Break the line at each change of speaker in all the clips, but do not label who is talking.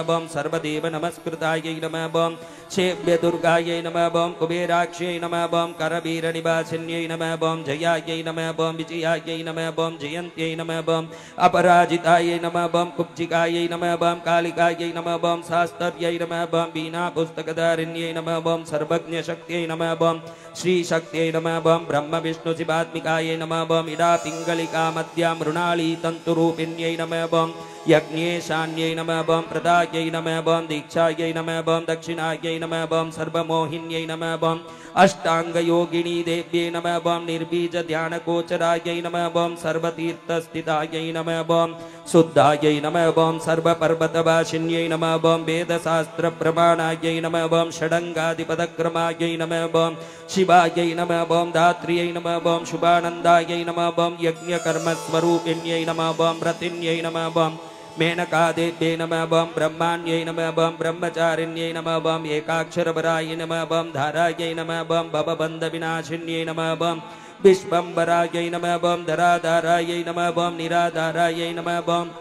बम सर्वदेव नमस्कृतायै नमः बम शेव्य दुर्गायै नमः बम कुबेराक्ष्यै नमः बम करवीर निवासिन्यै नमः बम जयायै नमः बम विजयायै नमः बम जयन्त्यै नमः बम अपराजितायै नमः बम कुब्जिकायै नमः बम कालिकायै नमः बम शास्त्रयै नमः बम वीणा पुस्तकधारिण्यै नमः बम सर्वज्ञशक्त्यै नमः बम श्री शक्त्यै नमः बम ब्रह्म विष्णु शिवात्मिकायै नमः बम इडा पिंगलिका मध्या मृणाली तंतुरूपिण्यै नमः बम यज्ञेशान्यै नमः बम प्रदायै नमः बम दीक्षायै नमः बम दक्षिणायै नमः बम सर्वमोहिन्यै नमः बम अष्टांग योगिनी देव्यै नमः बम निर्बीज ध्यान गोचरायै नमः बम सर्वतीर्थस्थितायै नमः बम शुद्धायै नमः बम सर्वपर्वतवासिन्यै नमः बम वेदशास्त्र प्रमाणायै नमः बम षडंगादिपदक्रमायै नमः बम शिवायै नमः बम धात्र्यै नमः बम शुभानंदायै नमः बम यज्ञकर्मस्वरूपिण्यै नमः बम रतिन्यै नमः बम मेनकादेव्यै नमः बम ब्रह्माण्यै नमः बम ब्रह्मचारिण्यै नमः बम एकाक्षरपरायै नमः बम धारायै नमः बम भवबन्धविनाशिन्यै नमः बम विश्वम्भरायै नमः बम धराधारायै नमः बम निराधारायै नमः बम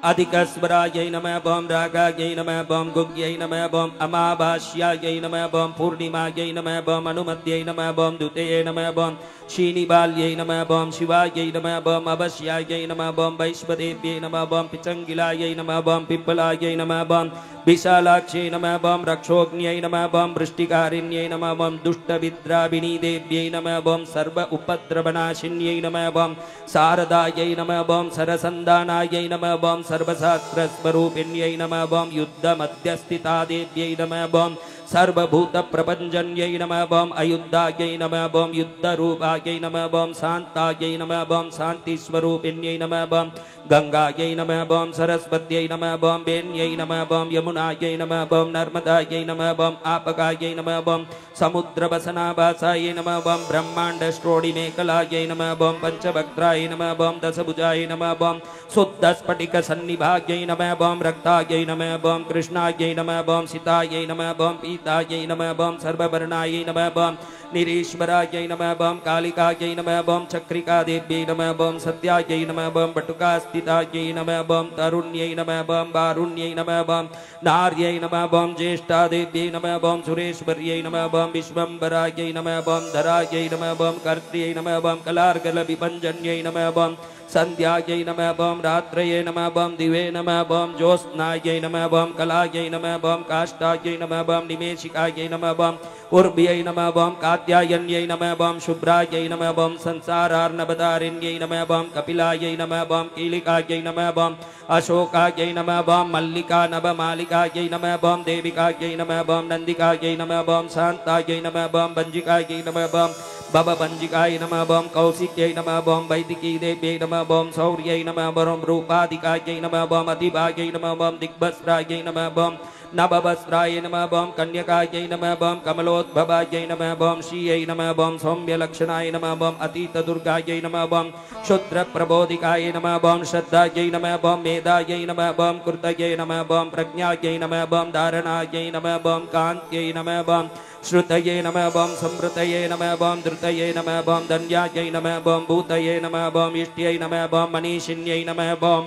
अधिकस्वरायै नमः बम रागायै नमः बम गुग्यै नमः बम अमावास्यायै नमः बम पूर्णिमायै नमः बम अनुमत्यै नमः बम द्वितीये नमः बम श्रीनिबाल्यै नमः बम शिवायै नमः बम अवस्यायै नमः बम वैश्वदेव्यै नमः बम पिचंगिलायै नमः बम पिप्पलायै नमः बम विशालाक्ष्यै नमः बम रक्षोग्न्यै नमः बम वृष्टिकारिण्यै नमः बम दुष्टविद्राविणी देव्यै नमः बम सर्व उपद्रवनाशिन्यै नमः बम शारदायै नमः बम सरसन्दानायै नमः बम सर्वशास्त्रस्वरूपिण्यै नमः बम युद्धमध्यस्थिता देव्यै नमः बम सर्वभूतप्रपञ्चन्यै नमः बम अयुद्धायै नमः बम युद्धरूपायै नमः बम शान्तायै नमः बम शान्तिस्वरूपिण्यै नमः बम गंगायै नमः बम सरस्वत्यै नमः बम वेण्यै नमः बम यमुनायै नमः बम नर्मदायै नमः बम आपकायै नमः बम समुद्रवसनाभासायै नमः बम ब्रह्माण्डश्रोणिमेखलायै नमः बम पंचवक्त्राय नमः बम दशभुजाय नमः बम शुद्धस्फटिकसन्निभाग्यै नमः बम रक्तायै नमः बम कृष्णायै नमः बम सीतायै नमः बम पीतायै नमः बम सर्ववर्णायै नमः बम निरीश्वरायै नमः बम कालिकायै नमः बम चक्रिकादेव्यै नमः बम सत्यायै नमः बम बटुकास्थितायै नमः बम तरुण्यै नमः बम वारुण्यै नमः बम नार्यै नमः बम ज्येष्ठादेव्यै नमः बम सुरेश्वर्यै नमः बम विश्वम्भरायै नमः बम धरायै नमः बम कर्त्र्यै नमः बम कलार्गलविभञ्जन्यै नमः बम संध्यायै नमः बम रात्रये नमः बम दिवे नमः बम ज्योत्स्नायै नमः बम कलायै नमः बम काष्ठायै नमः बम निमेषिकायै नमः बम उर्व्यै नमः बम कात्यायन्यै नमः बम शुभ्रायै नमः बम संसारार्णवतारिण्यै नमः बम कपिलायै नमः बम कीलिकायै नमः बम अशोकायै नमः बम मल्लिका नवमालिकायै नमः बम देविकायै नमः बम नंदिकायै नमः बम शान्तायै नमः बम वंजिकायै नमः बम भवभञ्जिकाय नमः बम कौशिक्यै नमः बम वैदिकी देव्यै नमः बम शौर्यै नमः बम रूपादिकायै नमः बम अधिभाग्यै नमः बम दिग्वस्त्रायै नमः बम नववस्त्राय नमः बम कन्यकायै नमः बम कमलोद्भवायै नमः बम श्रियै नमः बम सौम्यलक्षणाय नमः बम अतीतदुर्गायै नमः बम क्षुद्रप्रबोधिकाय नमः बम श्रद्धायै नमः बम मेधायै नमः बम कृतये नमः बम प्रज्ञायै नमः बम धारणायै नमः बम कान्त्यै नमः बम श्रुतये नमः बम समृतये नमः बम धृतये नमः बम धन्यायै नमः बम भूतये नमः बम इष्ट्यै नमः बम मनीषिन्यै नमः बम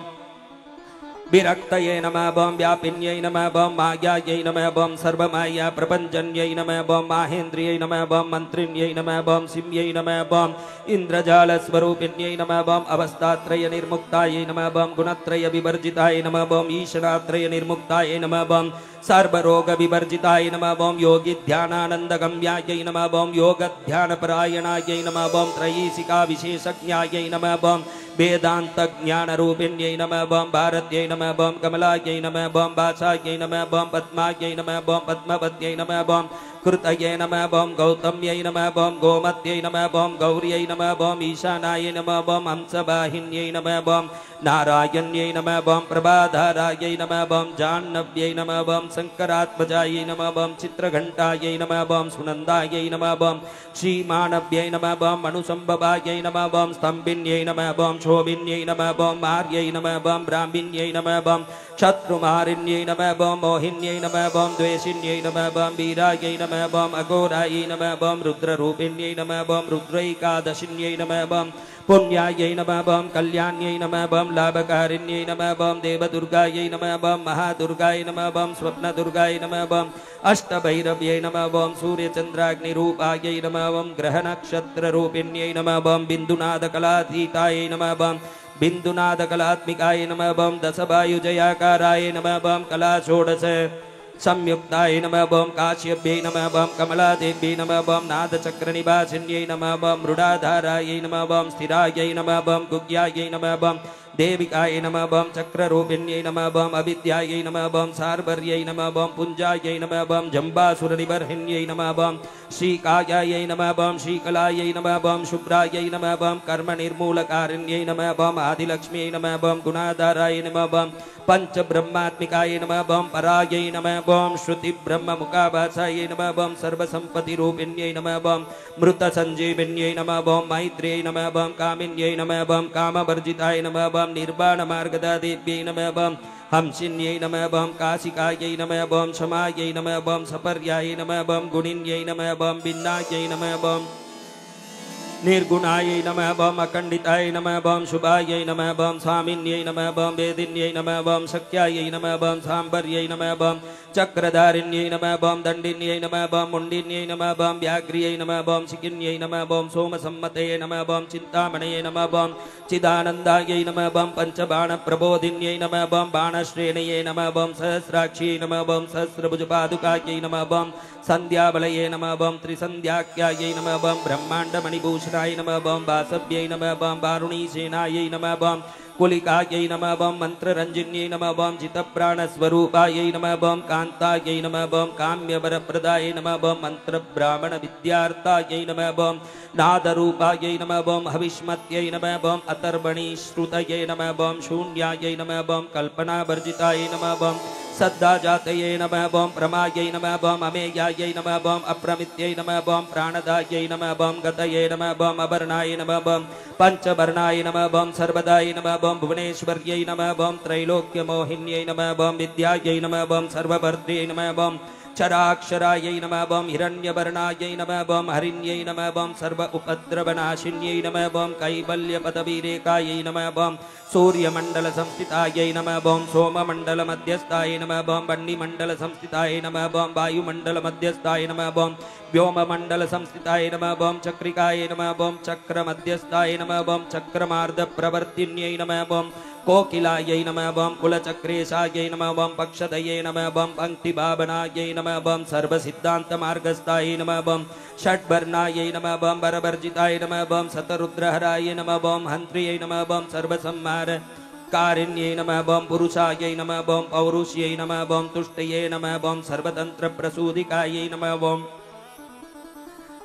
विरक्तये नमः बम व्यापिन्यै नमः बम मायायै नमः बम सर्वमाया प्रपञ्चन्यै नमः बम माहेन्द्रियै नमः बम मन्त्रिण्यै नमः बम सिंह्यै नमः बम इन्द्रजालस्वरूपिण्यै नमः बम अवस्थात्रय निर्मुक्तायै नमः बम गुणत्रय विवर्जिताय नमः बम ईशनात्रय निर्मुक्ताय नमः बम सर्वरोग विवर्जिताय नमः बम योगी ध्यानानंदगम्यायै नमः बम योग ध्यानपरायणायै नमः बम त्रयीसिका विशेषज्ञायै नमः बम वेदांत ज्ञान रूपिण्यै नमः बम भारत्यै नमः बम कमलायै नमः बम वासायै नमः बम पद्मायै नमः बम पद्मवत्यै नमः बम कृतये नमः बम गौतम्यै नमः बम गोमत्यै नमः बम गौर्यै नमः बम ईशानाय नमः बम हंसवाहिन्यै नमः बम नारायण्यै नमः बम प्रभाधारायै नमः बम जाह्नव्यै नमः बम शंकरात्मजायै नमः बम चित्रघंटायै नमः बम सुनंदायै नमः बम श्रीमानव्यै नमः बम मनुसंभवायै नमः बम स्तंभिन्यै नमः बम शोभिन्यै नमः बम मार्यै नमः बम ब्राह्मिण्यै नमः बम शत्रुमारिण्यै नमः बम मोहिन्यै नमः बम द्वेषिन्यै नमः बम वीरायै नमः बम अघोरायै नमः बम रुद्ररूपिण्यै नमः बम रुद्रैकादशिन्यै नमः बम पुण्यायै नमः बम कल्याण्यै नमः बम लाभकारिण्यै नमः बम देवदुर्गायै नमः बम महादुर्गायै नमः बम स्वप्नदुर्गायै नमः बम अष्टभैरव्यै नमः बम सूर्यचन्द्राग्निरूपायै नमः बम ग्रहनक्षत्ररूपिण्यै नमः बम बिन्दुनादकलातीतायै नमः बम बिन्दुनादकलात्मिकायै नमः बम दशवायुजयाकाराय नमः बम कलाषोडश संयुक्ताय नमः बम काश्यप्यै नमः बम कमलादेव्यै नमः बम नादचक्रनिवासिन्यै नमः बम मृडाधारायै नमः बम स्थिरायै नमः बम गुग्यायै नमः बम देविकायै नमः बम चक्ररूपिण्यै नमः बम अविद्यायै नमः बम सार्वर्यै नमः बम पुञ्जायै नमः बम जम्बासुरनिबर्हिण्यै नमः बम श्रीकायायै नमः बम श्रीकलायै नमः बम शुभ्रायै नमः बम कर्मनिर्मूलकारिण्यै नमः बम आदिलक्ष्म्यै नमः बम गुणाधाराय नमः बम पंचब्रह्मात्मिकाय नमः बम परायै नमः बम श्रुतिब्रह्ममुखाभासायै नमः बम सर्वसम्पत्तिरूपिण्यै नमः बम मृतसञ्जीविन्यै नमः बम मैत्र्यै नमः बम कामिन्यै नमः बम कामवर्जिताय नमः बम निर्वाणमार्गदादेव्यै नमः बम हंसिन्यै नमः बम काशिकायै नमः बम क्षमायै नमः बम सपर्यायै नमः बम गुणिन्यै नमः बम भिन्नायै नमः बम निर्गुणायै नमः बम अखण्डिताय नमः बम शुभायै नमः बम स्वामिन्यै नमः बम वेदिन्यै नमः बम शक्यायै नमः बम सांबर्यै नमः बम चक्रधारिण्यै नमः बम दण्डिन्यै नमः बम मुण्डिन्यै नमः बम व्याघ्र्यै नमः बम शिखिन्यै नमः बम सोमसम्मतये नमः बम चिन्तामणये नमः बम चिदानन्दायै नमः बम पंचबाणप्रबोधिन्यै नमः बम बाणश्रेणये नमः बम सहस्राक्ष्यै नमः बम सहस्रभुजपादुकायै नमः बम संध्याबलये नमः बम त्रिसंध्याख्यायै नमः बम ब्रह्माण्डमणिभूषणाय नमः बम वासव्यै नमः बम वारुणीसेनायै नमः बम कुलिकायै नमः बम मंत्ररंजिन्यै नमः बम जितप्राणस्वरूपायै नमः बम कान्तायै नमः बम काम्यवरप्रदायै नमः बम मंत्रब्राह्मणविद्यार्थायै नमः बम नादरूपायै नमः बम हविष्मत्यै नमः बम अतर्वणीश्रुतये नमः बम शून्यायै नमः बम कल्पनावर्जितायै नमः बम सद्दाजातये नमः बम प्रमायै नमः बम अमेयायै नमः बम अप्रमित्यै नमः बम प्राणदायै नमः बम गतये नमः बम अवर्णाय नमः बम पंचवर्णाय नमः बम सर्वदाय नमः बम भुवनेश्वर्यै नमः बम त्रैलोक्यमोहिन्यै नमः बम विद्यायै नमः बम सर्वभद्र्यै नमः बम चराक्षरायै नमः बम हिरण्यवर्णायै नमः बम हरिण्यै नमः बम सर्व उपद्रवनाशिन्यै नमः बम कैवल्यपदवीरेखायै नमः बम सूर्यमंडल संस्थितायै नमः बम सोममंडल मध्यस्थाय नमः बम वह्निमंडल संस्थिताय नमः बम वायुमंडल मध्यस्थाय नमः बम व्योममंडल संस्थिताय नमः बम चक्रिकाय नमः बम चक्र मध्यस्थाय नमः बम चक्रमार्ध प्रवर्तिन्यै नमः बम कोकिलायै नमः बम कुलचक्रेशायै नमः बम पक्षदये नमः बम पंक्तिभावनायै नमः बम सर्वसिद्धान्तमार्गस्थाय नमः बम षड्वर्णायै नमः बम वरवर्जिताय नमः बम शतरुद्रहराय नमः बम हन्त्र्यै नमः बम सर्वसंहार कारिण्यै नमः बम पुरुषायै नमः बम पौरुष्यै नमः बम तुष्टये नमः बम सर्वतन्त्रप्रसूदिकायै नमः बम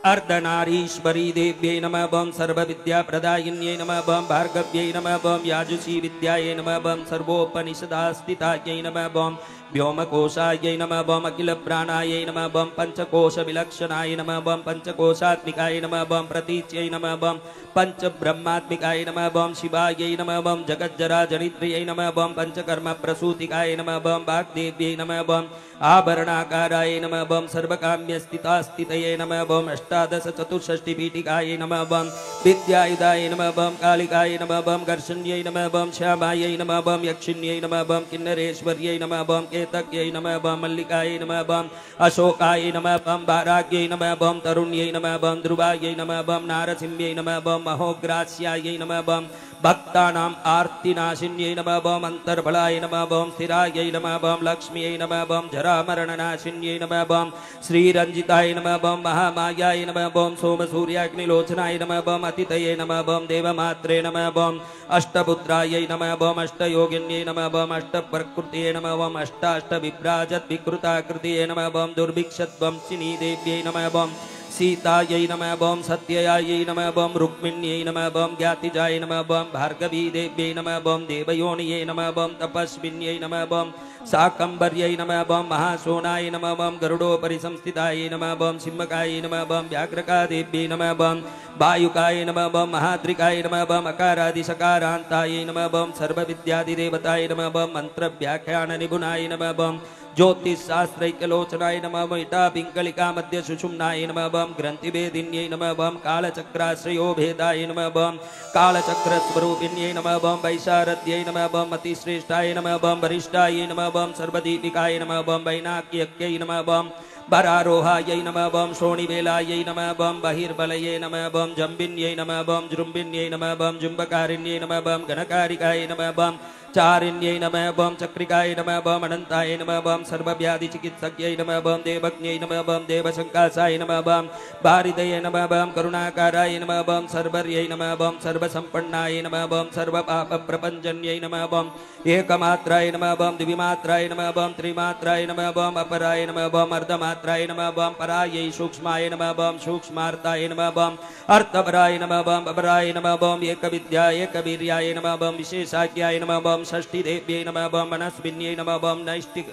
अर्धनारीश्वरी देव्यै नमः बम सर्वविद्याप्रदायिन्यै नमः बम भार्गव्यै नमः बम याजुषी विद्यायै नमः बम सर्वोपनिषदास्थितायै नमः बम व्योमकोशायै नमः बम अखिलप्राणायै नमः बम पंचकोशविलक्षणाय नमः बम पंचकोशात्मिकाय नमः बम प्रतीच्यै नमः बम पंचब्रह्मात्मिकाय नमः बम शिवायै नमः बम जगज्जराजनित्र्यै नमः बम पंचकर्मप्रसूतिकाय नमः बम वाग्देव्यै नमः बम आभरणाकाराय नमः बम सर्वकाम्यस्थितास्थितये नमः बम अष्टादश चतुष्षष्टिपीठिकाय नमः बम विद्यायुधाय नमः बम कालिकाय नमः बम गर्षण्यै नमः बम श्यामायै नमः बम यक्षिण्यै नमः बम किन्नरेश्वर्यै नमः बम केतक्यै नमः बम मल्लिकाय नमः बम अशोकाय नमः बम वाराग्यै नमः बम तरुण्यै नमः बम ध्रुवायै नमः बम नारसिंह्यै नमः बम महोग्रास्यायै नमः बम भक्तानाम् आर्तिनाशिन्यै नमः बम अंतर्बलाय नमः बम स्थिरायै नमः बम लक्ष्म्यै नमः बम जरामरणनाशिन्यै नमः बम श्रीरंजिताय नमः बम महामायाय नमः बम सोमसूर्याग्निलोचनाय नमः बम अतितये नमः बम देवमात्रे नमः बम अष्टपुत्रायै नमः बम अष्टयोगिन्यै नमः बम अष्टप्रकृतये नमः बम अष्टाष्टविभ्राजद्विकृताकृतये नमः बम दुर्भिक्षध्वंसिनी देव्यै नमः बम सीतायै नमः बम सत्यायै नमः बम रुक्मिण्यै नमः बम ज्ञातिजाय नमः बम भार्गवी देव्यै नमः बम देवयोनियै नमः बम तपस्विन्यै नमः बम शाकंभर्यै नमः बम महाशोनाय नमः बम गरुडोपरि संस्थिताय नमः बम सिंहकाय नमः बम व्याघ्रकादेव्यै नमः बम वायुकाय नमः बम महाद्रिकाय नमः बम अकारादिशकारान्ताय नमः बम सर्वविद्यादिदेवताय नमः बम मंत्रव्याख्यान निपुणाय नमः बम ज्योतिषशास्त्रैक्यलोचनाय नमः बम इटा पिंगलिका मध्य सुषुम्नाय नमः बम ग्रंथिभेदिन्यै नमः बम कालचक्राश्रयो भेदाय नमः बम कालचक्रस्वरूपिण्यै नमः बम वैशारद्यै नमः बम अतिश्रेष्ठाय नमः बम वरिष्ठाय नमः बम सर्वदीपिकाय नमः बम वैनाक्यक्यै नमः बम वरारोहायै नमः बम श्रोणिवेलायै नमः बम बहिर्बलये नमः बम जम्बिन्यै नमः बम जृम्बिन्यै नमः बम जुम्बकारिण्यै नमः बम गणकारिकाय नमः बम चारिण्यै नमः बम चक्रिकाय नमः बम अनंताय नमः बम सर्वव्याधि चिकित्सक्यै नमः बम देवज्ञै नमः बम देवशंकासाय नमः बम वारिदये नमः बम करुणाकाराय नमः बम सर्वर्यै नमः बम सर्वसंपन्नाय नमः बम सर्वपाप प्रपंचन्यै नमः बम एकमात्राय नमः बम द्विमात्राय नमः बम त्रिमात्राय नमः बम अपराय नमः बम अर्धमात्राय नमः बम परायै सूक्ष्माय नमः बम सूक्ष्मार्ताय नमः बम अर्थपराय नमः बम अपराय नमः बम एकविद्या एकवीर्याय नमः बम विशेषाज्ञाय नमः बम षष्ठी देव्यै नमः बम मनस्विन्यै नमः बम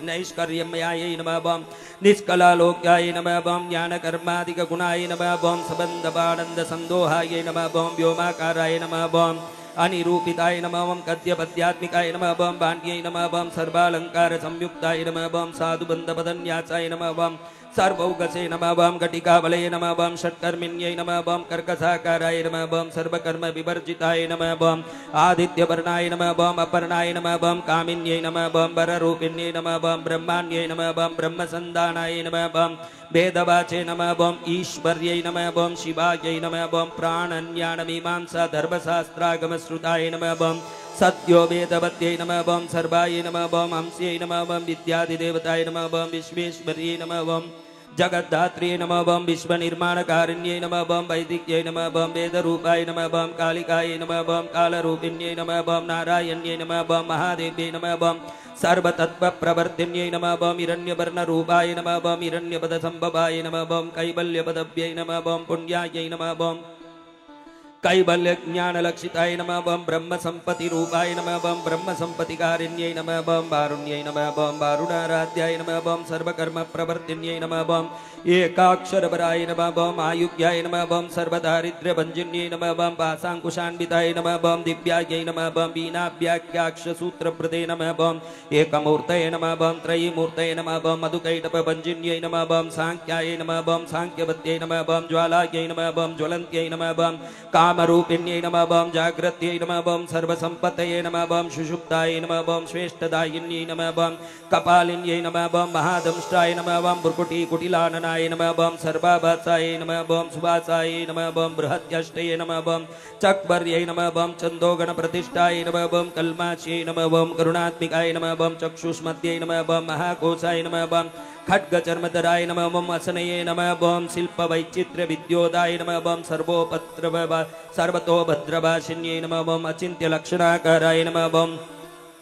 नैष्कर्म्यायै नमः बम निष्कलालोक्याय नमः बम ज्ञानकर्मादिक गुणाय नमः बम सबंधवानंद संदोहाय नमः बम व्योमाकाराय नमः बम अनिरूपिताय नमः बम गद्यपद्यात्मिकाय नमः बम वाण्यै नमः बम सर्वालंकार संयुक्ताय नमः बम साधुबंधपदन्यासाय नमः बम सर्वौगसे नमः बम घटिकाबलये नमः बम षट्कर्मिण्यै नमः बम कर्कसाकाराय नमः बम सर्वकर्म विवर्जिताय नमः बम आदित्यवर्णाय नमः बम अपर्णाय नमः बम कामिन्यै नमः बम वररूपिण्यै नमः बम ब्रह्माण्यै नमः बम ब्रह्मसंदानाय नमः बम वेदवाचे नमः बम ईश्वर्यै नमः बम शिवायै नमः बम प्राणन्यानमीमांसा धर्मशास्त्रागमश्रुताय नमः बम सत्यो वेदवत्यै नमः बम सर्वाय नमः बम हंस्यै नमः बम विद्यादिदेवताय नमः बम विश्वेश्वर्यै नमः बम जगद्धात्रे नमः बम विश्वनिर्माणकारिण्यै नमः बम वैदिक्यै नमः बम वेदरूपाय नमः बम कालिकाय नमः बम कालरूपिण्यै नमः बम नारायण्यै नमः बम महादेव्यै नमः बम सर्वतत्त्वप्रवर्तिन्यै नमः बम हिरण्यवर्णरूपाय नमः बम हिरण्यपदसंभवाय नमः बम कैवल्यपदव्यै नमः बम पुण्यायै नमः बम कैवल्य ज्ञान लक्षिताय नमः बम ब्रह्म संपत्ति रूपाय नमः बम ब्रह्म संपत्तिकारिण्यै नमः बम वारुण्यै नमः बम वारुणाराध्याय नमः बम सर्वकर्म प्रवर्तिन्यै नमः बम एकाक्षरपराय नमः बम आयुक्याय नमः बम सर्वदारिद्र्यभञ्जन्यै नमः बम पाशाङ्कुशान्विताय नमः बम दिव्यायै नमः बम वीणाभ्याख्याक्षसूत्रप्रदे नमः बम एकमूर्तये नमः बम त्रयीमूर्तये नमः बम मधुकैटभञ्जन्यै नमः बम सांख्याय नमः बम सांख्यवत्यै नमः बम ज्वालायै नमः बम ज्वलन्त्यै नमः बम कामरूपिण्यै नमः बम जाग्रत्यै नमः बम सर्वसंपत्तये नमः बम सुषुप्ताय नमः बम श्रेष्ठदायिन्यै नमः बम कपालिन्यै नमः बम महादंष्ट्राय नमः बम भ्रुकुटिकुटिलाननाय नमः बम सर्वाभासाय नमः बम सुभासाय नमः बम बृहत्यष्टये नमः बम चक्वर्यै नमः बम चन्दोगणप्रतिष्ठाय नमः बम कल्माच्यै नमः बम करुणात्मिकाय नमः बम चक्षुष्मद्यै नमः बम महाकोशाय नमः बम खड्गचर्मधराय नमः बम असनये नमः बम शिल्पवैचित्र्य विद्योदाय नमः बम सर्वतोभद्रभाषिन्यै नमः बम अचिन्त्यलक्षणाकाराय नमः बम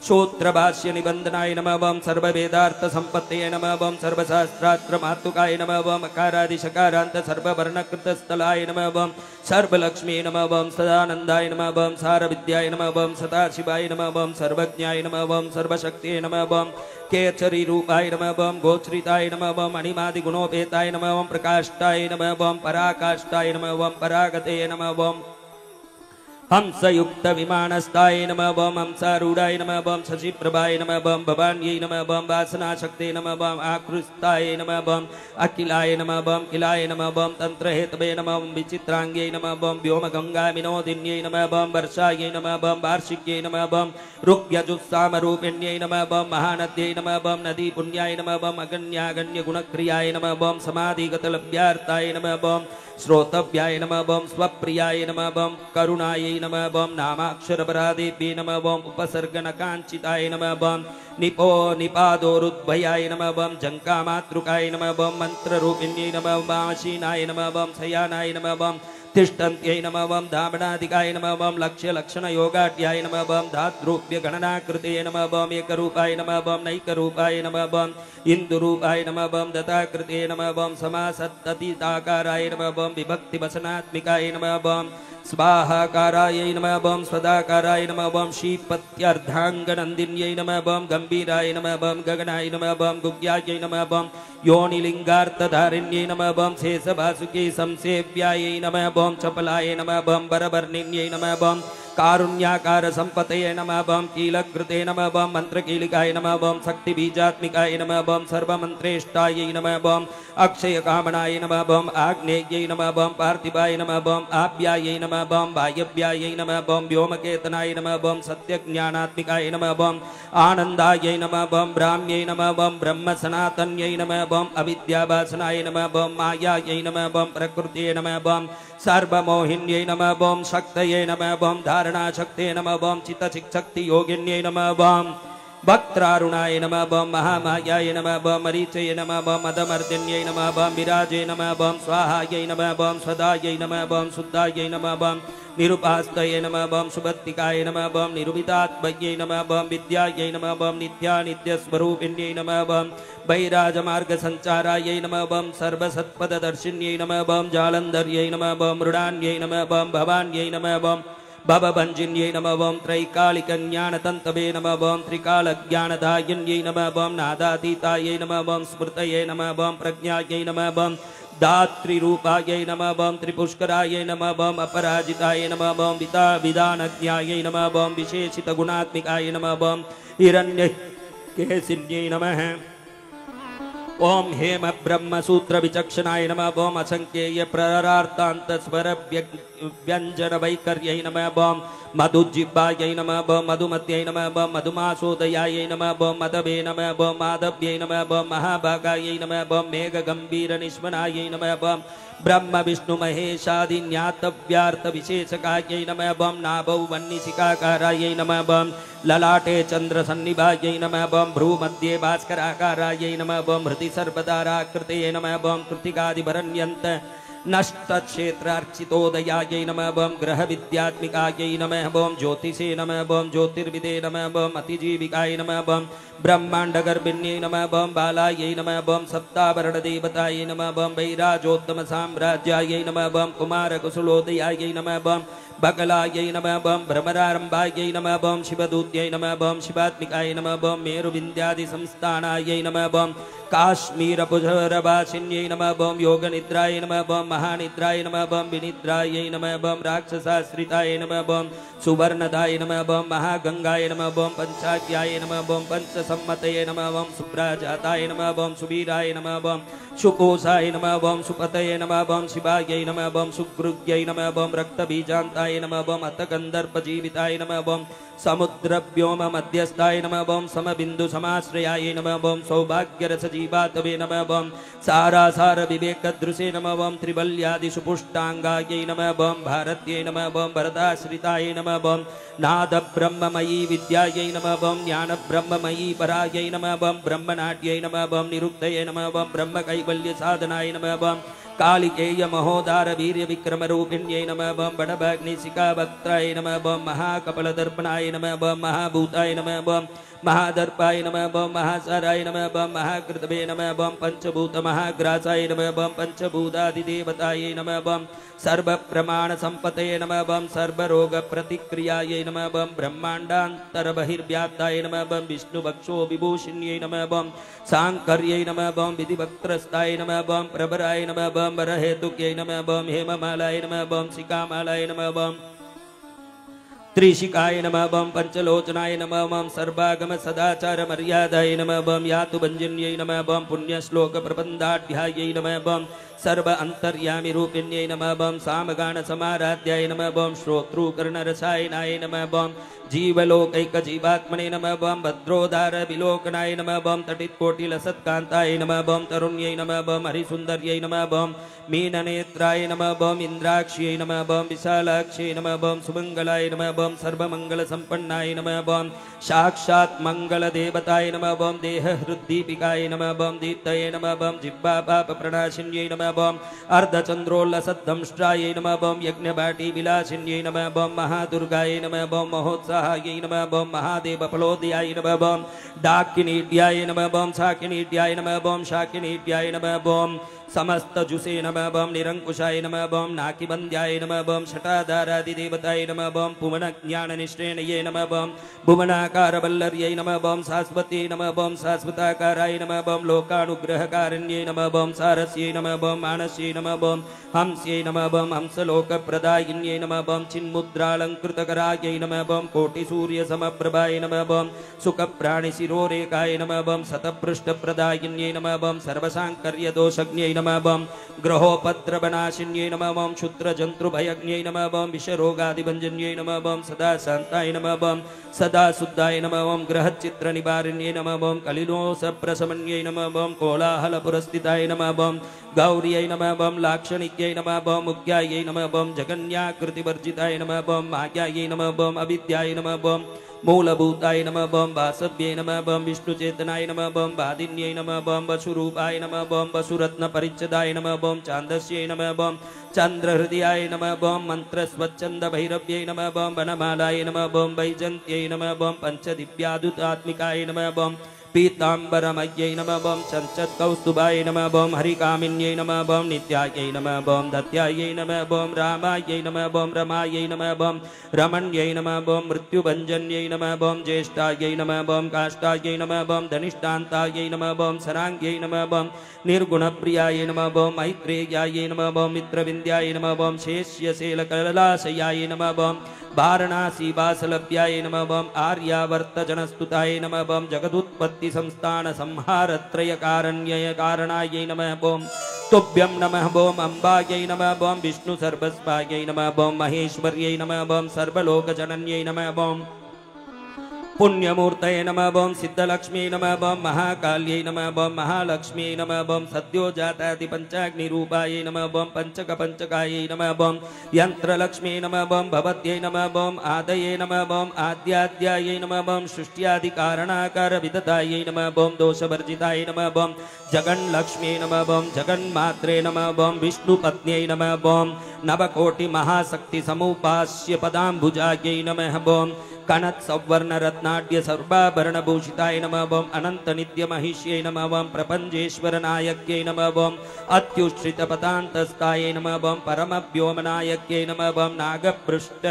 श्रोत्रभाष्य निबंधनाय नमः बम सर्ववेदार्थ संपत्तये नमः बम सर्वशास्त्रात्रमातुकाय नमः बम अकारादिशकारान्त सर्ववर्णकृतस्थलाय नमः बम सर्वलक्ष्मी नमः बम सदानंदाय नमः बम सारविद्याय नमः बम सदाशिवाय नमः बम सर्वज्ञाय नमः बम सर्वशक्तिये नमः बम केचरी रूपाय नमः बम गोचरिताय नमः बम अणिमादि गुणोपेताय नमः बम प्रकाष्टाय नमः बम पराकाष्टाय नमः बम परागते नमः बम हंसयुक्त विमानस्थाय नमः बम हंसारूढ़ाय नमः बम शशिप्रभाय नमः बम भवान्यै नमः बम वासनाशक्ते नमः बम आकृष्टाय नमः बम अखिलाय नमः बम किलाय नमः बम तंत्रहेतवे नमः बम विचित्रांग्यै नमः बम व्योमगंगा विनोदिन्यै नमः बम वर्षायै नमः बम वार्षिक्यै नमः बम रुक्यजुस्सामरूपिण्यै नमः बम महानद्यै नमः बम नदी पुण्याय नमः बम अगण्यागण्य गुणक्रियाय नमः बम समाधिगतलभ्यार्ताय नमः बम श्रोतव्याय नमः बम स्वप्रियाय नमः बम करुणायै नमः बम नामाक्षरपरादेव्यै नमः बम उपसर्गनकाञ्चिताय नमः बम निपादोरुद्भयाय नमः बम जङ्कामातृकाय नमः बम मन्त्ररूपिण्यै नमः बम आशीनाय नमः बम शयानाय नमः बम तिष्ठन्त्यै नमः बम धामनादिकाय नमः बम लक्ष्यलक्षणयोगाढ्याय नमः बम धातृव्यगणनाकृतये नमः बम एकरूपाय नमः बम नैकरूपाय नमः बम इन्दुरूपाय नमः बम दताकृतये नमः बम समासत्ततिताकाराय नमः बम विभक्तिवसनात्मिकाय नमः बम स्वाहाकारायै नमः बम स्वदाकाराय नमः बम श्रीपत्यर्धाङ्गनन्दिन्यै नमः बम गम्भीराय नमः बम गगनाय नमः बम गुग्यायै नमः बम योनिलिङ्गार्थधारिण्यै नमः बम शेषवासुकी संसेव्यायै नमः बम चपलाय नमः बम वरवर्णिन्यै नमः बम कारुण्याकार संपतये नमः बम कीलकृते नमः बम मंत्रकीलिकाय नमः बम शक्ति बीजात्मिकाय नमः बम सर्वमंत्रेष्टायै नमः बम अक्षय कामनाय नमः बम आग्नेयै नमः बम पार्थिवाय नमः बम आप्यायै नमः बम वायव्यायै नमः बम व्योमकेतनाय नमः बम सत्यज्ञानात्मिकाय नमः बम आनंदायै नमः बम ब्राह्म्यै नमः बम ब्रह्म सनातन्यै नमः बम अविद्यावासनाय नमः बम मायायै नमः बम प्रकृत्यै नमः बम सर्वमोहिन्यै नमः बम शक्तये नमः बम धारणा शक्ते नमः बम चित्तशक्ति योगिन्यै नमः बम वक्त्रारुणाय नमः बम महामायाय नमः बम मरीचये नमः बम मदमर्दिन्यै नमः बम विराजे नमः बम स्वाहायै नमः बम स्वदायै नमः बम शुद्धायै नमः बम निरुपास्तये नमः बम सुबत्तिकाय नमः बम निरुपितात्मयै नमः बम विद्यायै नमः बम नित्यानित्यस्वरूपिण्यै नमः बम वैराजमार्गसञ्चारायै नमः बम सर्वसत्पददर्शिन्यै नमः बम जालन्धर्यै नमः बम मृडान्यै नमः बम भवान्यै नमः बम भवभञ्जिन्यै नमः बम त्रैकालिकज्ञानतन्तवे नमः बम त्रिकालज्ञानदायिन्यै नमः बम नादातीतायै नमः बम स्मृतये नमः बम प्रज्ञायै नमः बम दात्रिरूपायै नमः बम त्रिपुष्करायै नमः बम अपराजिताय नमः बम विदानज्ञायै नमः बम विशेषितगुणात्मिकाय नमः बम हिरण्यकेशिन्यै नमः ओम हेम ब्रह्म सूत्र विचक्षणाय नमः बम असंख्येय प्ररार्तांत स्वर व्यंजन वैकर्यै नमः बम मधुजिह्वायै नमः बम मधुमत्यै नमः बम मधुमासोदयायै नमः बम मदवे नमः बम माधव्यै नमः बम महाभागायै नमः बम मेघगंभीर निष्मनायै नमः बम ब्रह्म विष्णु महेशादि ज्ञातव्यार्थ विशेषकायै नमः बम नाभौ वह्निशिखाकारायै नमः बम ललाटे चंद्र सन्निभायै नमः बम भ्रूमध्ये भास्कराकारायै नमः बम हृदि सर्वदाराकृतये नमः बम कृतिकादिभरण्यन्त नष्टक्षेत्रार्चितोदयायै नमः बम ग्रह विद्यात्मिकायै नमः बम ज्योतिषे नमः बम ज्योतिर्विदे नमः बम अतिजीविकाय नमः बम ब्रह्मांडगर्भिण्यै नमः बम बालायै नमः बम सप्ताभरणदेवतायै नमः बम वैराजोत्तम साम्राज्यायै नमः बम कुमारकुशलोदयायै नमः बम बकलायै नमः बम भ्रमरारंभायै नमः बम शिवदूत्यै नमः बम शिवात्मिकाय नमः बम मेरुविन्द्यादि संस्थानायै नमः बम काश्मीरपुरवासिन्यै नमः बम योगनिद्राय नमः बम महानिद्राय नमः बम विनिद्रायै नमः बम राक्षसाश्रिताय नमः बम सुवर्णदाय नमः बम महागंगाय नमः बम पंचाख्याय नमः बम पंचसम्मतये नमः बम सुप्राजाताय नमः बम सुवीराय नमः बम सुकोशाय नमः बम सुपतये नमः बम शिवायै नमः बम सुगृह्यै नमः बम रक्तबीजान्ताय नमः बम अतकन्दर्पजीविताय नमः बम समुद्रव्योम मध्यस्थाय नमः बम समबिन्दु समाश्रयाय नमः बम सौभाग्यरसजीवातवे नमः बम सारासार विवेकदृशे नमः बम त्रिबल्यादि सुपुष्टांगायै नमः बम भारत्यै नमः बम वरदाश्रिताय नमः बम नाद ब्रह्ममयी विद्यायै नमः बम ज्ञान ब्रह्ममयी परायै नमः बम ब्रह्मनाट्यै नमः बम निरुक्तये नमः बम ब्रह्म कैवल्य साधनाय नमः बम कालिकेय महोदार वीर्य विक्रम रूपिण्यै नमः बम बड़भग्निशिखा वक्त्राय नमः बम महाकपलदर्पणाय नमः बम महाभूताय नमः बम महादर्पाय नमः बम महासाराय नमः बम महाकृतवे नमः बम पंचभूत महाग्रासाय नमः बम पंचभूतादिदेवताय नमः बम सर्वप्रमाण संपतये नमः बम सर्वरोग प्रतिक्रियायै नमः बम ब्रह्मांडांतर बहिर्व्याप्ताय नमः बम विष्णुवक्षो विभूषिण्यै नमः बम सांकर्यै नमः बम विधिवक्त्रस्ताय नमः बम प्रभराय नमः बम वरहेतुक्यै नमः बम हेममालाय नमः बम शिखामालाय नमः बम त्रिशिकाय नमः बम पंचलोचनाय नमः बम सर्वागम सदाचार मर्यादाय नमः बम यातुभञ्जिन्यै नमः बम पुण्यश्लोक प्रबन्धाढ्यायै नमः बम सर्व अंतर्यामि रूपिण्यै नमः बम सामगान समाराध्याय नमः बम श्रोतृकर्णरसायनाय नमः बम जीवलोकैक जीवात्मने नमः बम भद्रोदार विलोकनाय नमः बम तटितकोटिलसत्कान्ताय नमः बम तरुण्यै नमः बम हरिसुन्दर्यै नमः बम मीननेत्राय नमः बम इंद्राक्ष्यै नमः बम विशालाक्ष्यै नमः बम सुमंगलाय नमः बम सर्वमंगल संपन्नाय नमः बम साक्षात् मंगल देवताय नमः बम देह हृद्दीपिकाय नमः बम दीप्तये नमः बम जिह्वा पाप प्रणाशिन्यै नमः बम अर्धचन्द्रोल्लसद्धंष्ट्रायै नमः बम यज्ञवाटी विलासिन्यै नमः बम महादुर्गायै नमः बम महोत्साहायै नमः बम महादेवफलोदयाय नमः बम डाकिनीड्याय नमः बम शाकिनीड्याय नमः बम शाकिनीड्याय नमः बम समस्त जुसे नमः बम निरंकुशाय नमः बम नाकिबंध्याय नमः बम शटाधारादि देवताय नमः बम पुमन ज्ञान निश्रेणये नमः बम भुवनाकार वल्लर्यै नमः बम शाश्वती नमः बम शाश्वताकाराय नमः बम लोकानुग्रहकारिण्यै नमः बम सारस्यै नमः बम मानस्यै नमः बम हंस्यै नमः बम हंसलोकप्रदायिन्यै नमः बम चिन्मुद्रालंकृतकरायै नमः बम कोटिसूर्यसमप्रभाय नमः बम सुखप्राणिशिरोरेकाय नमः बम शतपृष्ठप्रदायिन्यै नमः बम सर्वसाङ्कर्यदोषज्ञै नमः बम ग्रहोपद्रवनाशिन्यै नमः बम क्षुद्रजन्तुभयज्ञै नमः बम विषरोगादिभञ्जन्यै नमः बम सदा शान्ताय नमः बम सदा शुद्धाय नमः बम ग्रहचित्रनिवारिण्यै नमः बम कलिलोसप्रशमन्यै नमः बम कोलाहलपुरस्थिताय नमः बम गौर्यै नमः बम लाक्षणिक्यै नमः बम मुख्यायै नमः बम जगन्याकृतिवर्जिताय नमः बम मायायै नमः बम अविद्याय नमः बम मूलभूताय नमः बम वासव्यै नमः बम विष्णुचेतनाय नमः बम वादिन्यै नमः बम वसुरूपाय नमः बम वसुरत्नपरिच्छदाय नमः बम छान्दस्यै नमः बम चन्द्रहृदयाय नमः बम मन्त्रस्वच्छन्दभैरव्यै नमः बम वनमालाय नमः बम वैजन्त्यै नमः बम पञ्चदिव्यादुतात्मिकाय नमः बम पीताम्बरमयै नमः बम चञ्चत्कौस्तुभाय नमः बम हरिकामिन्यै नमः बम नित्यायै नमः बम दत्यायै नमः बम रामायै नमः बम रमायै नमः बम रमण्यै नमः बम मृत्युभञ्जन्यै नमः बम ज्येष्ठायै नमः बम काष्ठायै नमः बम धनिष्ठान्तायै नमः बम सराङ्ग्यै नमः बम निर्गुणप्रियाय नमः बम मैत्रेयायै नमः बम मित्रविन्द्याय नमः बम शेष्यशैलकलाशयाय नमः बम वाराणसीवासलभ्याय नमः बम आर्यावर्तजनस्तुताय नमः बम जगदुत्पत्तिसंस्थानसंहारत्रयकारण्याय कारणाय नमः तुभ्यं नमः बम अम्बायै नमः बम विष्णुसर्वस्वायै नमः बम महेश्वर्यै नमः बम सर्वलोकजनन्यै नमः बम पुण्यमूर्तये नमः बम सिद्धलक्ष्मी नमः बम महाकाल्यै नमः बम महालक्ष्मी नमः बम सद्योजातादिपञ्चाग्निरूपायै नमः बम पंचकपञ्चकायै नमः बम यन्त्रलक्ष्मी नमः बम भवत्यै नमः बम आदये नमः बम आद्याद्यायै नमः बम सृष्ट्यादिकारणाकारविदतायै नमः बम दोषवर्जितायै नमः बम जगन्लक्ष्मी नमः बम जगन्मात्रे नमः बम विष्णुपत्न्यै नमः बम नवकोटिमहाशक्तिसमुपास्य पदाम्बुजायै नमः बम कनत सवर्ण रत्नाढ्य सर्वाभरणभूषिताय नमः बम अनंत नित्य महिष्यै नमः बम प्रपंचेश्वर नायक्यै नमः बम अत्युश्रित पदान्तस्ताय नमः बम परम व्योमनायक्यै नमः बम नागपृष्ठ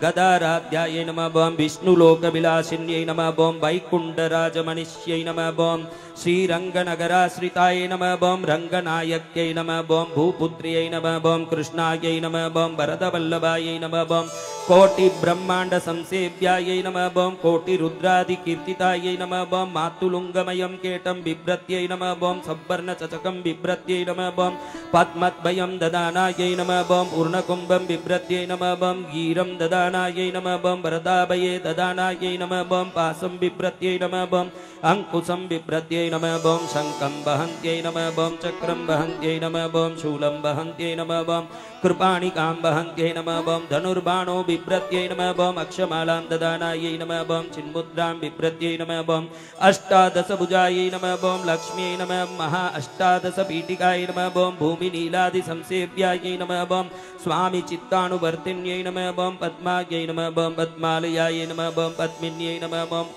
गदाराध्याय नमः बम विष्णुलोकविलासिन्यै नमः बम वैकुण्ठराजमनिष्यै नमः बम श्रीरंगनगराश्रिताय नमः बम रंगनायक्यै नमः बम भूपुत्र्यै नमः बम कृष्णायै नमः बम वरदवल्लभायै नमः बम कोटि ब्रह्मांड संसेव्यायै नमः बम कोटि रुद्रादि कीर्तितायै नमः बम मातुलुंगमयं केटं बिभ्रत्यै नमः बम सब्बर्ण चचकं बिभ्रत्यै नमः बम पद्मद्वयं ददानायै नमः बम उर्णकुंभं बिभ्रत्यै नमः बम गीरं ददानायै नमः बम वरदाभये ददानायै नमः बम पासं बिभ्रत्यै नमः बम अंकुशं बिभ्रत्यै नमः बम शंखं वहन्त्यै नमः बम चक्रं वहन्त्यै नमः बम शूलं वहन्त्यै नमः बम कृपाणिकां वहन्त्यै नमः बम धनुर्बाणो बिभ्रत्यै नमः बम अक्षमालां ददानायै नमः बम चिन्मुद्रां बिभ्रत्यै नमः बम अष्टादशभुजायै नमः बम लक्ष्म्यै नमः महा अष्टादशपीठिकायै नमः बम भूमिनीलादि संसेव्यायै नमः बम स्वामी चित्तानुवर्तिन्यै नमः बम पद्मायै नमः बम पद्मालयायै नमः बम पद्मिन्यै नमः बम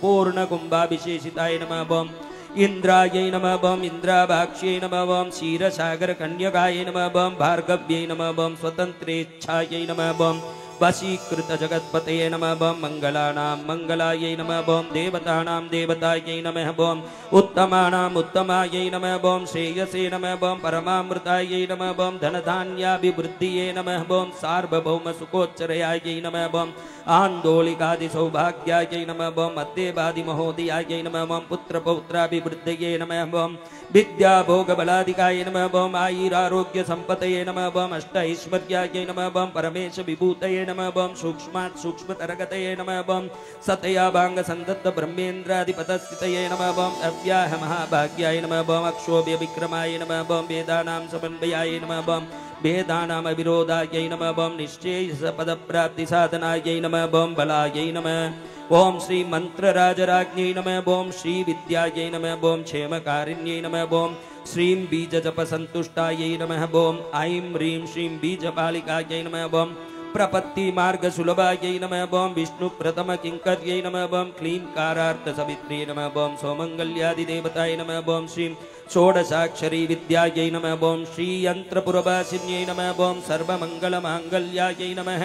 पूर्णकुम्भाभिषेचिताय नमः बम इंद्रायै नमः बम इंद्राभाक्ष्यै नमः बम क्षीरसागरकन्यकायै नमः बम भार्गव्यै नमः बम स्वतन्त्रेच्छायै नमः बम वशीकृत जगत्पतये नमः बम मंगलानां मंगलायै नमः बम देवतानां देवतायै नमः बम उत्तमानां उत्तमायै नमः बम श्रेयसे नमः बम परमामृतायै नमः बम धनधान्याभिवृद्धिये नमः बम सार्वभौम सुखोच्चरयायै नमः बम आन्दोलिकादि सौभाग्यायै नमः बम अद्देवादि महोदयायै नमः बम पुत्रपौत्राभिवृद्धये नमः बम विद्या भोगबलादिकाय नमः बम आयुरारोग्य संपतये नमः बम अष्ट ऐश्वर्यायै नमः बम परमेश विभूतये नमः बम सूक्ष्मात् सूक्ष्मतरगतये नमः बम सतया भांग संदत्त ब्रह्मेन्द्राधिपतस्थितये नमः बम अव्याह महाभाग्याय नमः बम अक्षोभ्य विक्रमाय नमः बम वेदानां समन्वयाय नमः बम वेदानाम विरोधायै नमः बम निश्चेयस पदप्राप्ति साधनायै नमः बम बलायै नमः ओम श्री मंत्रराजराज्ञै नमः ओम श्री विद्यायै नमः ओम क्षेमकारिण्यै नमः ओम श्रीं बीजजपसन्तुष्टायै नमः ओम ऐं ह्रीं श्रीं बीजपालिकायै नमः ओम प्रपत्ति मार्ग सुलभायै नमः बम विष्णु प्रथम किंकर्यै नमः बम क्लीं कारार्थ सवित्रे नमः बम सौमंगल्यादि देवताय नमः बम श्रीं षोडशाक्षरी विद्यायै नमः बम श्री यंत्रपुरवासिन्यै नमः बम सर्वमंगल मांगल्यायै नमः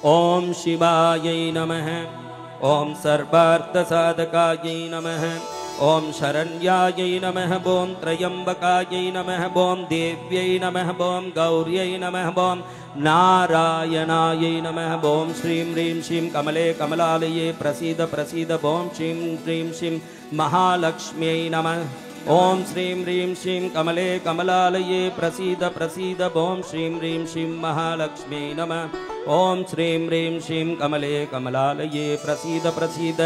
ओम शिवायै नमः ओम सर्वार्थ साधकायै नमः ओम शरण्यायै नमः ओम त्रयंबकायै नमः ओम देव्यै नमः ओम गौर्यै नमः ओम नारायणायै नमः ओम श्रीं ह्रीं श्रीं कमले कमलालये प्रसीद प्रसीद ओम श्रीं ह्रीं श्रीं महालक्ष्म्यै नमः ओम श्रीं ह्रीं श्रीं कमले कमलालये प्रसीद प्रसीद ओम श्रीं ह्रीं श्रीं महालक्ष्म्यै नमः ओम श्रीं ह्रीं श्रीं कमले कमलालये प्रसीद प्रसीद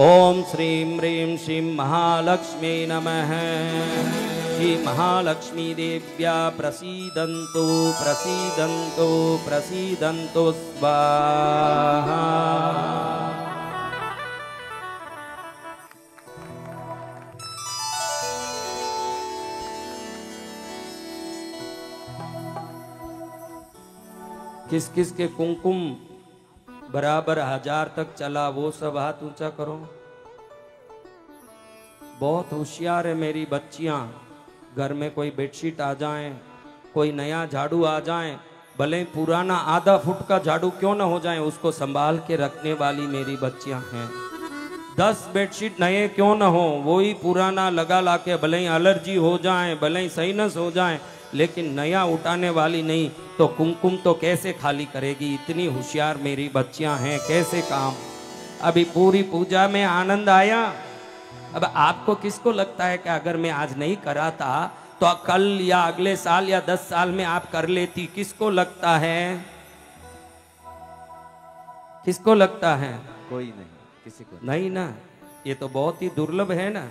ओम श्रीं ह्रीं श्रीं महालक्ष्म्यै नमः श्री महालक्ष्मी देव्या प्रसीदन्तु प्रसीदन्तु प्रसीदन्तु स्वाहा। किस किस के कुमकुम बराबर 1000 तक चला वो सब हाथ ऊंचा करो। बहुत होशियार है मेरी बच्चियां। घर में कोई बेडशीट आ जाए, कोई नया झाड़ू आ जाए, भले पुराना आधा फुट का झाड़ू क्यों ना हो जाए, उसको संभाल के रखने वाली मेरी बच्चियां हैं। 10 बेडशीट नए क्यों ना हो, वही पुराना लगा ला के भले ही एलर्जी हो जाए, भले ही साइनस हो जाए, लेकिन नया उठाने वाली नहीं। तो कुमकुम तो कैसे खाली करेगी। इतनी होशियार मेरी बच्चियां हैं, कैसे काम। अभी पूरी पूजा में आनंद आया। अब आपको किसको लगता है कि अगर मैं आज नहीं करा था तो कल या अगले साल या 10 साल में आप कर लेती। किसको लगता है, किसको लगता है?
कोई नहीं, किसी को
नहीं ना। ये तो बहुत ही दुर्लभ है ना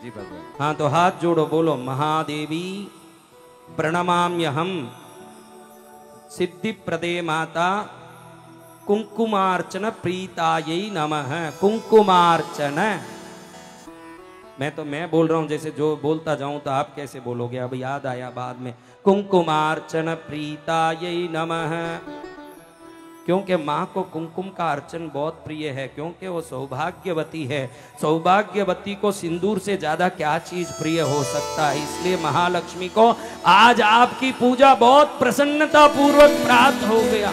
जी भगवान।
हाँ तो हाथ जोड़ो, बोलो महादेवी प्रणमाम्यहम सिद्धि प्रदे माता कुंकुमार्चन प्रीतायै नमः। कुंकुमार्चन मैं बोल रहा हूं, जैसे जो बोलता जाऊं तो आप कैसे बोलोगे, अब याद आया बाद में। कुंकुमार्चन प्रीतायै नमः। क्योंकि माँ को कुमकुम का अर्चन बहुत प्रिय है, क्योंकि वो सौभाग्यवती है। सौभाग्यवती को सिंदूर से ज्यादा क्या चीज प्रिय हो सकता है। इसलिए महालक्ष्मी को आज आपकी पूजा बहुत प्रसन्नता पूर्वक प्राप्त हो गया।